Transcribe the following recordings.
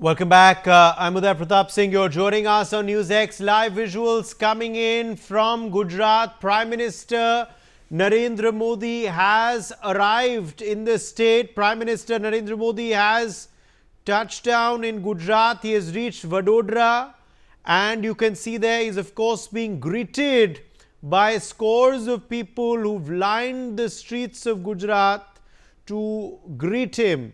Welcome back. I'm Uday Pratap Singh. You're joining us on Newsx. Live visuals coming in from Gujarat. Prime Minister Narendra Modi has arrived in the state. Prime Minister Narendra Modi has touched down in Gujarat. He has reached Vadodara. And you can see there he's of course being greeted by scores of people who've lined the streets of Gujarat to greet him.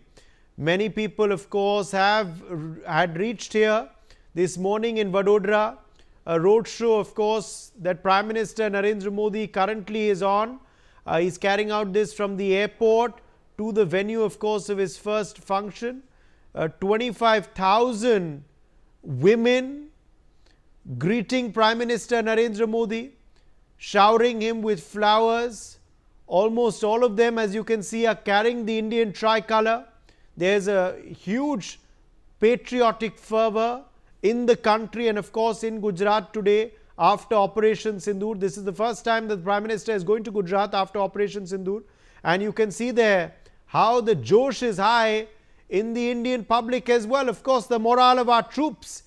Many people, of course, had reached here this morning in Vadodara. A roadshow, of course, that Prime Minister Narendra Modi currently is on. He's carrying out this from the airport to the venue, of course, of his first function. 25,000 women greeting Prime Minister Narendra Modi, showering him with flowers. Almost all of them, as you can see, are carrying the Indian tricolour. There's a huge patriotic fervor in the country and of course in Gujarat today after Operation Sindoor. This is the first time that the Prime Minister is going to Gujarat after Operation Sindoor. And you can see there how the josh is high in the Indian public as well. Of course, the morale of our troops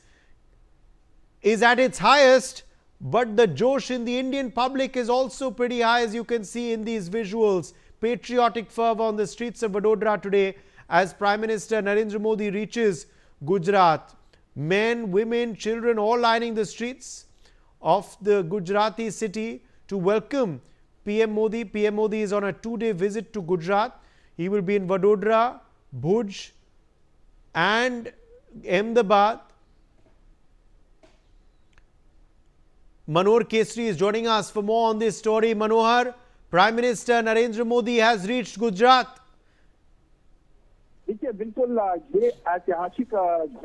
is at its highest, but the josh in the Indian public is also pretty high, as you can see in these visuals. Patriotic fervor on the streets of Vadodara today as Prime Minister Narendra Modi reaches Gujarat. Men, women, children all lining the streets of the Gujarati city to welcome PM Modi. PM Modi is on a 2-day visit to Gujarat. He will be in Vadodara, Bhuj and Ahmedabad. Manohar Kesri is joining us for more on this story. Manohar, Prime Minister Narendra Modi has reached Gujarat. देखिए बिल्कुल ये ऐतिहासिक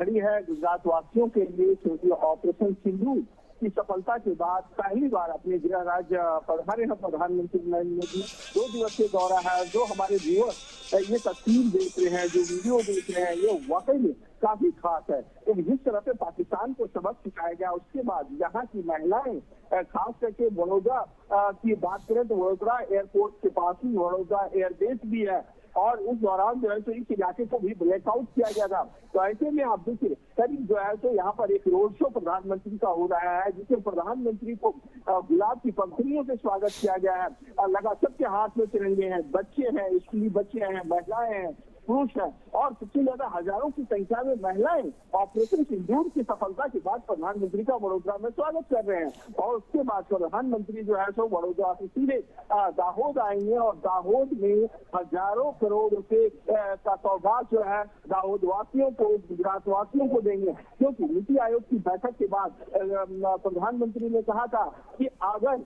घड़ी है गुजरात वासियों के लिए, क्योंकि ऑपरेशन सिंदूर की सफलता के बाद पहली बार अपने गृह राज्य पधारे हैं प्रधानमंत्री नरेंद्र मोदी। 2 दिवसीय दौरा है। जो हमारे व्यूअर्स ये तस्वीर देख रहे हैं, जो वीडियो देख रहे हैं, ये वाकई में काफी खास है। एक जिस तरह से पाकिस्तान को सबक सिखाया गया, उसके बाद यहाँ की महिलाएं खास करके वडोदरा की बात करें तो वडोदरा एयरपोर्ट के पास ही वडोदरा एयरबेस भी है और उस दौरान जो है तो इस इलाके को भी ब्लैकआउट किया गया था। तो ऐसे में आप देखिए करीब जो है तो यहाँ पर एक रोड शो प्रधानमंत्री का हो रहा है, जिसमें प्रधानमंत्री को गुलाब की पंखुड़ियों से स्वागत किया गया है। लगा सबके हाथ में तिरंगे हैं, बच्चे हैं, स्कूली बच्चे हैं, महिलाएं हैं, पुरुष है और सबसे ज्यादा हजारों की संख्या में महिलाएं ऑपरेशन सिंदूर की सफलता के बाद प्रधानमंत्री का वडोदरा में स्वागत कर रहे हैं। और उसके बाद प्रधानमंत्री जो है सो वडोदरा से सीधे दाहोद आएंगे और दाहोद में हजारों करोड़ रुपए का सौगात जो है दाहोद वासियों को, गुजरात वासियों को देंगे। क्योंकि नीति आयोग की बैठक के बाद प्रधानमंत्री ने कहा था कि अगर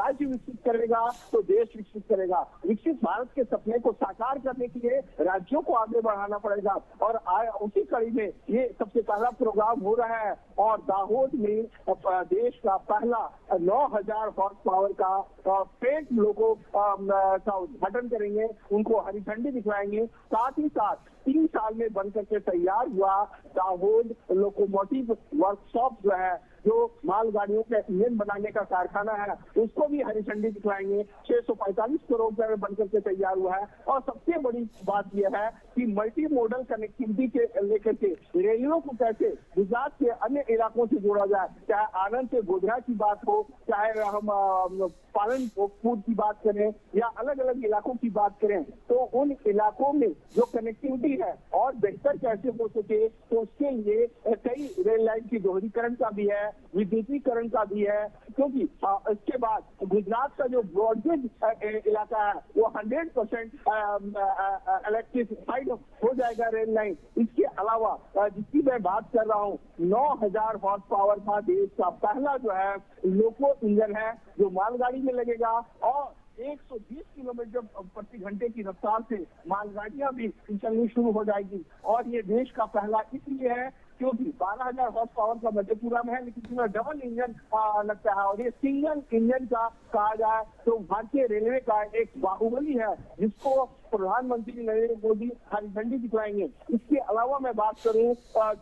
राज्य विकसित करेगा तो देश विकसित करेगा। विकसित भारत के सपने को साकार करने के लिए राज्यों को आगे बढ़ाना पड़ेगा और उसी कड़ी में ये सबसे पहला प्रोग्राम हो रहा है। और दाहोद में देश का पहला 9000 हॉर्स पावर का पेट लोगों का उद्घाटन करेंगे, उनको हरी झंडी दिखलाएंगे। साथ ही साथ 3 साल में बनकर के तैयार हुआ दाहोद लोकोमोटिव वर्कशॉप जो है, जो मालगाड़ियों के इंजन बनाने का कारखाना है, उसको भी हरी झंडी दिखलाएंगे। 645 करोड़ रुपए में बनकर के तैयार हुआ है। और सबसे बड़ी बात यह है कि मल्टी मोडल कनेक्टिविटी के लेकर के रेलवे को कैसे गुजरात के अन्य इलाकों से जोड़ा जाए, चाहे आनंद से गोधरा की बात हो, चाहे हम पालनपुर की बात करें या अलग अलग इलाकों की बात करें, तो उन इलाकों में जो कनेक्टिविटी है और बेहतर कैसे हो सके, तो उसके लिए कई रेल लाइन की दोहरीकरण का भी है, विद्युतीकरण का भी है। क्योंकि इसके बाद गुजरात का जो ब्रॉडगेज इलाका है वो 100% इलेक्ट्रिफाइड हो जाएगा रेल लाइन। इसके अलावा जिसकी मैं बात कर रहा हूँ 9000 हॉर्स पावर का देश का पहला जो है लोको इंजन है, जो मालगाड़ी में लगेगा और 120 किलोमीटर प्रति घंटे की रफ्तार से मालगाड़ियां भी चलनी शुरू हो जाएगी। और ये देश का पहला इसलिए है क्योंकि 12000 हॉर्स पावर का मधेपुरा में है, लेकिन इसमें डबल इंजन लगता है और ये सिंगल इंजन का कहा जाए तो भारतीय रेलवे का एक बाहुबली है, जिसको प्रधानमंत्री नरेंद्र मोदी हरी झंडी दिखलाएंगे। इसके अलावा मैं बात करूं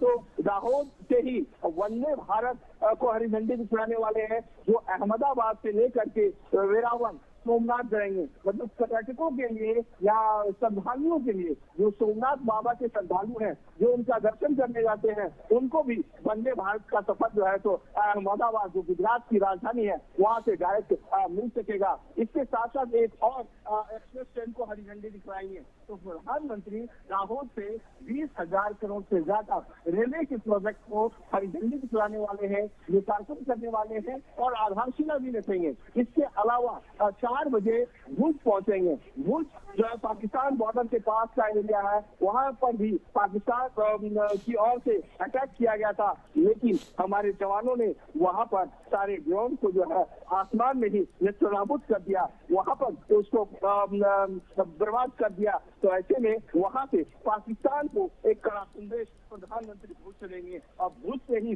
तो दाहोद से ही वंदे भारत को हरी झंडी दिखलाने वाले हैं, जो अहमदाबाद से लेकर के वेरावल, सोमनाथ जाएंगे। मतलब पर्यटकों के लिए या श्रद्धालुओं के लिए, जो सोमनाथ बाबा के श्रद्धालु हैं, जो उनका दर्शन करने जाते हैं, उनको भी वंदे भारत का सफर जो है तो अहमदाबाद, जो गुजरात की राजधानी है, वहां से डायरेक्ट मिल सकेगा। इसके साथ साथ एक और एक्सप्रेस ट्रेन को हरी झंडी दिखलाएंगे। तो प्रधानमंत्री दाहोद से 20,000 करोड़ से ज्यादा रेलवे के प्रोजेक्ट को हरी झंडी दिखलाने वाले हैं, लोकार्पण करने वाले हैं और आधारशिला भी रखेंगे। इसके अलावा 4 बजे भुज पहुंचेंगे। भुज जो है पाकिस्तान बॉर्डर के पास का एरिया है, वहां पर भी पाकिस्तान की ओर से अटैक किया गया था, लेकिन हमारे जवानों ने वहां पर सारे ड्रोन को जो है आसमान में ही नेस्तनाबूद कर दिया, वहां पर उसको बर्बाद कर दिया। तो ऐसे में वहां से पाकिस्तान को एक कड़ा संदेश प्रधानमंत्री भुज चलेंगे और भुज से ही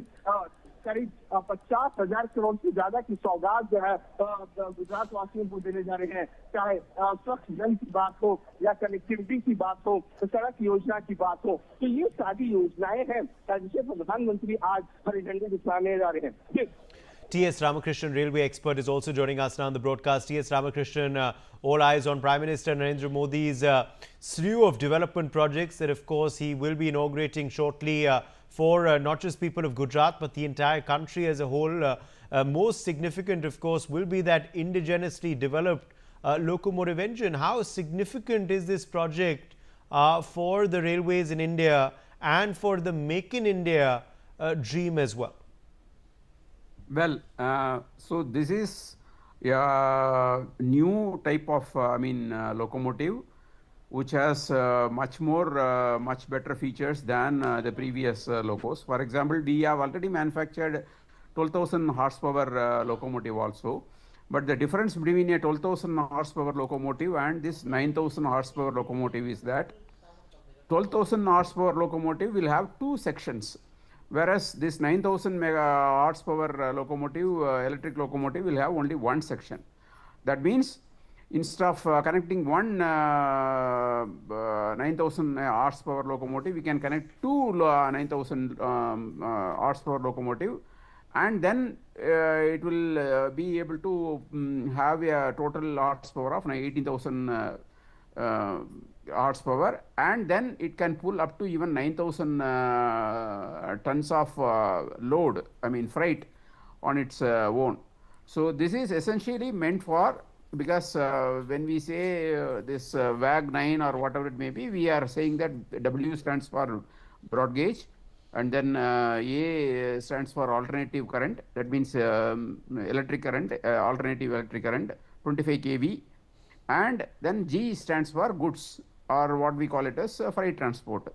करीब 50,000 करोड़ से ज्यादा की सौगात जो है गुजरात वासियों को देने जा रहे हैं। चाहे स्वच्छ जल की बात हो या कनेक्टिविटी की बात हो, सड़क योजना की बात हो, तो ये सारी योजनाएं हैं जिसे प्रधानमंत्री आज हरी झंडी दिखाने जा रहे हैं। T.S. Ramakrishnan, railway expert, is also joining us now on the broadcast. T.S. Ramakrishnan, all eyes on Prime Minister Narendra Modi's slew of development projects that, of course, he will be inaugurating shortly for not just people of Gujarat, but the entire country as a whole. Most significant, of course, will be that indigenously developed locomotive engine. How significant is this project for the railways in India and for the Make in India dream as well? Well, so this is a new type of, locomotive, which has much better features than the previous locos. For example, we have already manufactured 12,000 horsepower locomotive also. But the difference between a 12,000 horsepower locomotive and this 9,000 horsepower locomotive is that 12,000 horsepower locomotive will have 2 sections. Whereas this 9,000 horsepower locomotive, electric locomotive, will have only 1 section. That means instead of connecting one 9,000 horsepower locomotive, we can connect 2 9,000 horsepower locomotive, and then it will be able to have a total horsepower of 18,000 horsepower, and then it can pull up to even 9,000 tons of load, freight on its own. So this is essentially meant for, because when we say this WAG 9 or whatever it may be, we are saying that W stands for broad gauge, and then A stands for alternative current, that means electric current, alternative electric current, 25 kV, and then G stands for goods, or what we call it as freight transport.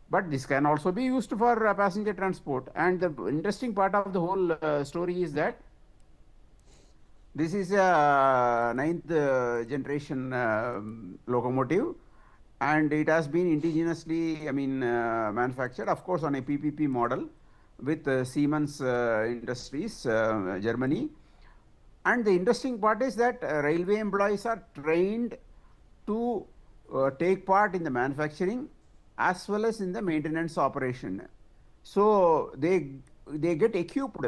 But this can also be used for passenger transport. And the interesting part of the whole story is that this is a 9th generation locomotive, and it has been indigenously manufactured, of course, on a PPP model with Siemens Industries, Germany. And the interesting part is that railway employees are trained to take part in the manufacturing as well as in the maintenance operation. So they get equipped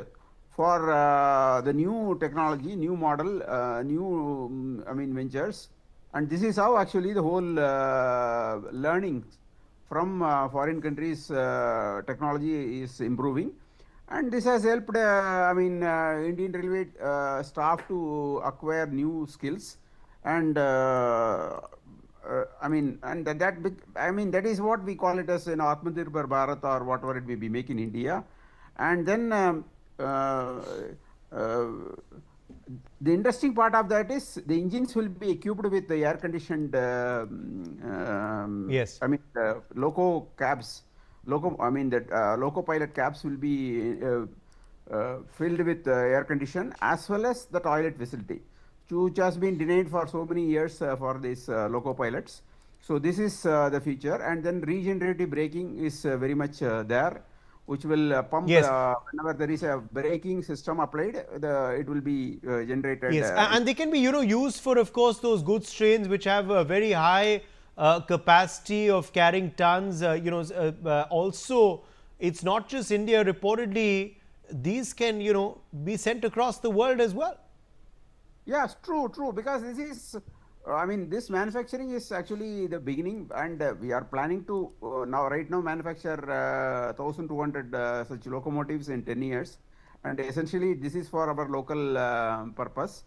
for the new technology, new model, new ventures, and this is how actually the whole learning from foreign countries technology is improving. And this has helped Indian Railway staff to acquire new skills, and that is what we call it as Atmanirbhar Bharat, or whatever it may be, Make in India. And then the interesting part of that is the engines will be equipped with the air conditioned loco cabs. Loco pilot cabs will be filled with air condition, as well as the toilet facility, which has been denied for so many years for these loco pilots. So this is the feature. And then regenerative braking is very much there, which will pump whenever there is a braking system applied, it will be generated. Yes, and they can be used for, of course, those goods trains which have a very high capacity of carrying tons. Also, it's not just India. Reportedly, these can be sent across the world as well. Yes, true, true. Because this is, I mean, this manufacturing is actually the beginning, and we are planning to right now manufacture 1,200 such locomotives in 10 years, and essentially this is for our local purpose.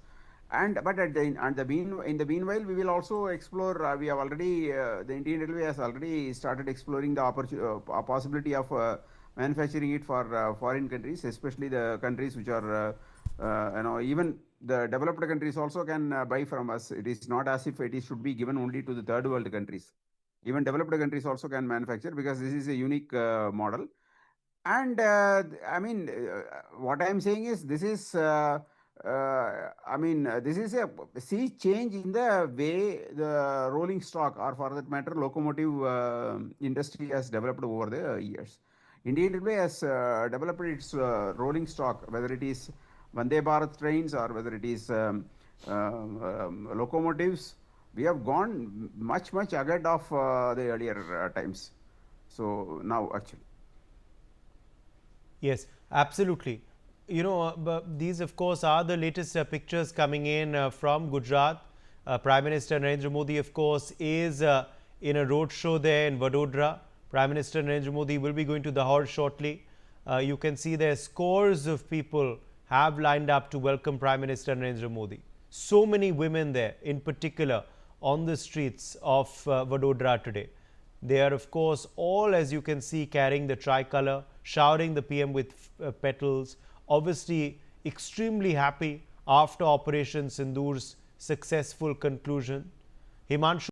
And but in the meanwhile, we will also explore. We have already the Indian Railway has already started exploring the possibility of manufacturing it for foreign countries, especially the countries which are even the developed countries also can buy from us. It is not as if it is should be given only to the third world countries. Even developed countries also can manufacture, because this is a unique model. And I mean, what I am saying is this is. This is a sea change in the way the rolling stock, or for that matter, locomotive industry has developed over the years. Indian Railway has developed its rolling stock, whether it is Vande Bharat trains or whether it is locomotives. We have gone much, much ahead of the earlier times. So now, actually. Yes, absolutely. But these, of course, are the latest pictures coming in from Gujarat. Prime Minister Narendra Modi, of course, is in a roadshow there in Vadodara. Prime Minister Narendra Modi will be going to Lahore shortly. You can see there scores of people have lined up to welcome Prime Minister Narendra Modi. So many women there, in particular, on the streets of Vadodara today. They are, of course, all, as you can see, carrying the tricolour, showering the PM with petals, obviously extremely happy after Operation Sindoor's successful conclusion. Himanshu